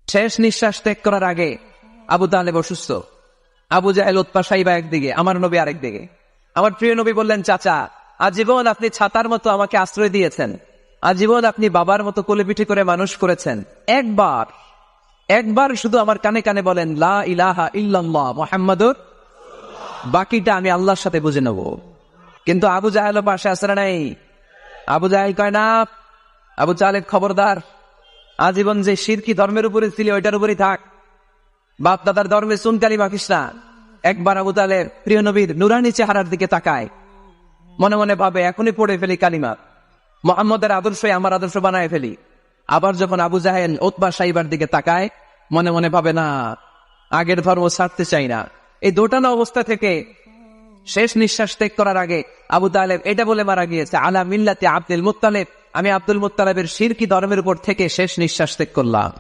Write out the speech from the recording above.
শেষ নিঃশ্বাস ত্যাগ করার আগে আবু তালেব অসুস্থ। আবু জাহেল, উতবা, সাইবা একদিকে, আমার নবী আরেকদিকে। আমার প্রিয় নবী বললেন, চাচা, আজীবন আপনি ছাতার মতো আমাকে আশ্রয় দিয়েছেন, আজীবন আপনি বাবার মতো কোলে পিঠে করে মানুষ করেছেন, একবার শুধু আমার কানে কানে বলেন লা ইলাহা ইল্লাল্লাহ মুহাম্মাদুর, বাকিটা আমি আল্লাহর সাথে বুঝে নেব। কিন্তু আবু জাহেল পাশে আসে না নাই? আবু জাহেল কয় না, আবু তালেব খবরদার, আজীবন যে শিরকি ধর্মের উপরে ছিল ওইটার উপরেই থাক, বাপ দাদার ধর্মে চুনকালি মাখিস না। একবার আবু তালেব প্রিয় নবীর নুরানি চেহারার দিকে তাকায়, মনে মনে ভাবে এখনই পড়ে ফেলি কালিমা, মুহাম্মদের আদর্শই আমার আদর্শ বানায় ফেলি। আবার যখন আবু জাহেল উতবা সাইবার দিকে তাকায়, মনে মনে ভাবে না, আগের ধর্ম ছাড়তে চাই না। এই দোটানা অবস্থা থেকে শেষ নিঃশ্বাস ত্যাগ করার আগে আবু তালেব এটা বলে মারা গিয়েছে, আলা মিল্লাতি আব্দুল মুত্তালিব, আমি আব্দুল মুত্তালিবের শিরকি ধর্মের উপর থেকে শেষ নিঃশ্বাস ত্যাগ করলাম।